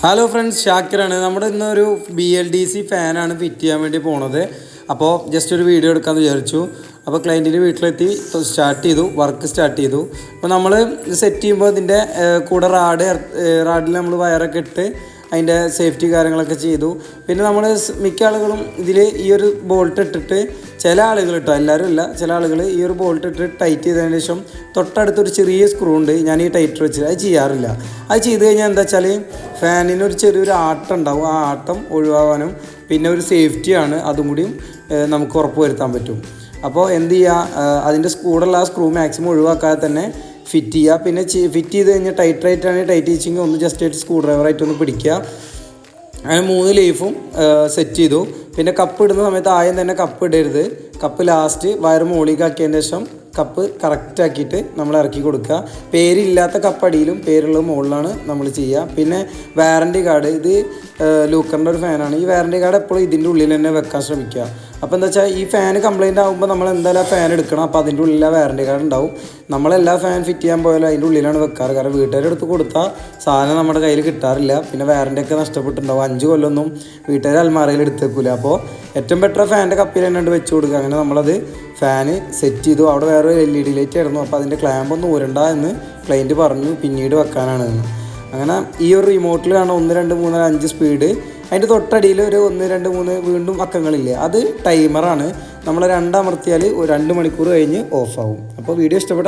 Hello friends, ഷാക്കിറാണ്. നമ്മുടെ ഇന്നൊരു BLDC ഫാനാണ് ഫിറ്റ് ചെയ്യാൻ വേണ്ടി പോണത്. അപ്പോൾ ജസ്റ്റ് ഒരു വീഡിയോ എടുക്കാമെന്ന് വിചാരിച്ചു. അപ്പോൾ ക്ലയൻറ്റിൻ്റെ വീട്ടിലെത്തി സ്റ്റാർട്ട് ചെയ്തു, വർക്ക് സ്റ്റാർട്ട് ചെയ്തു. അപ്പോൾ നമ്മൾ സെറ്റ് ചെയ്യുമ്പോൾ ഇതിൻ്റെ കൂടെ റാഡിൽ നമ്മൾ വയറൊക്കെ ഇട്ട് അതിൻ്റെ സേഫ്റ്റി കാര്യങ്ങളൊക്കെ ചെയ്തു. പിന്നെ നമ്മൾ മിക്ക ആളുകളും ഇതിൽ ഈ ഒരു ബോൾട്ട് ഇട്ടിട്ട്, ചില ആളുകൾ ഇട്ടോ, എല്ലാവരും ഇല്ല, ചില ആളുകൾ ഈ ഒരു ബോൾട്ട് ഇട്ടിട്ട് ടൈറ്റ് ചെയ്തതിന് ശേഷം തൊട്ടടുത്തൊരു ചെറിയ സ്ക്രൂ ഉണ്ട്, ഞാൻ ഈ ടൈറ്റർ വെച്ചിട്ട് അത് ചെയ്യാറില്ല. അത് ചെയ്ത് കഴിഞ്ഞാൽ എന്താ വെച്ചാൽ ഫാനിനൊരു ചെറിയൊരു ആട്ടം ഉണ്ടാവും. ആ ആട്ടം ഒഴിവാകാനും പിന്നെ ഒരു സേഫ്റ്റിയാണ്, അതും കൂടിയും നമുക്ക് ഉറപ്പ് വരുത്താൻ പറ്റും. അപ്പോൾ എന്ത് ചെയ്യുക, അതിൻ്റെ സ്ക്രൂടുള്ള ആ സ്ക്രൂ മാക്സിമം ഒഴിവാക്കാതെ തന്നെ ഫിറ്റ് ചെയ്യുക. പിന്നെ ഫിറ്റ് ചെയ്ത് കഴിഞ്ഞാൽ ടൈറ്റാണെങ്കിൽ ടൈറ്റ് ചെയ്യിച്ചെങ്കിൽ ഒന്ന് ജസ്റ്റ് ആയിട്ട് സ്ക്രൂ ഡ്രൈവറായിട്ട് ഒന്ന് പിടിക്കുക. അങ്ങനെ 3 ലീഫും സെറ്റ് ചെയ്തു. പിന്നെ കപ്പ് ഇടുന്ന സമയത്ത് ആദ്യം തന്നെ കപ്പ് ഇടരുത്. കപ്പ് ലാസ്റ്റ് വയർ മുകളിലേക്കാക്കിയതിന് ശേഷം കപ്പ് കറക്റ്റ് ആക്കിയിട്ട് നമ്മൾ ഇറക്കി കൊടുക്കുക. പേരില്ലാത്ത കപ്പ് അടിയിലും പേരുള്ളത് മുകളിലാണ് നമ്മൾ ചെയ്യുക. പിന്നെ വാറൻറ്റി കാർഡ്, ഇത് ലൂക്കറിൻ്റെ ഒരു ഫാനാണ്. ഈ വാറൻറ്റി കാർഡ് എപ്പോഴും ഇതിൻ്റെ ഉള്ളിൽ തന്നെ വെക്കാൻ ശ്രമിക്കുക. അപ്പോൾ എന്താ വെച്ചാൽ ഈ ഫാൻ കംപ്ലയിൻ്റ് ആകുമ്പോൾ നമ്മൾ എന്തായാലും ആ ഫാൻ എടുക്കണം. അപ്പോൾ അതിൻ്റെ ഉള്ളിൽ ആ വാറൻറ്റി കാർഡ് ഉണ്ടാവും. നമ്മളെല്ലാ ഫാൻ ഫിറ്റ് ചെയ്യാൻ പോയാലും അതിൻ്റെ ഉള്ളിലാണ് വെക്കാറ്. കാരണം വീട്ടുകാരുടെ അടുത്ത് കൊടുത്താൽ സാധനം നമ്മുടെ കയ്യിൽ കിട്ടാറില്ല. പിന്നെ വാറൻറ്റി ഒക്കെ നഷ്ടപ്പെട്ടിട്ടുണ്ടാവും. 5 കൊല്ലമൊന്നും വീട്ടുകാർ അൽമാറയിൽ എടുത്ത് വെക്കില്ല. അപ്പോൾ ഏറ്റവും ബെറ്റർ ഫാനിൻ്റെ കപ്പിൽ തന്നെ വെച്ച് കൊടുക്കുക. അങ്ങനെ നമ്മളത് ഫാന് സെറ്റ് ചെയ്തു. അവിടെ വേറെ LED ലൈറ്റ് ആയിരുന്നു. അപ്പോൾ അതിൻ്റെ ക്ലാമ്പ് ഒന്നും ഊരണ്ട എന്ന് ക്ലയൻറ്റ് പറഞ്ഞു, പിന്നീട് വെക്കാനാണ്. അങ്ങനെ ഈ ഒരു റിമോട്ടിൽ കാണാം 1 2 3 4 5 സ്പീഡ്. അതിൻ്റെ തൊട്ടടിയിൽ ഒരു 1 2 3 വീണ്ടും അക്കങ്ങളില്ലേ, അത് ടൈമറാണ്. നമ്മൾ 2 അമർത്തിയാൽ 2 മണിക്കൂർ കഴിഞ്ഞ് ഓഫാവും. അപ്പോൾ വീഡിയോ ഇഷ്ടപ്പെട്ടാൽ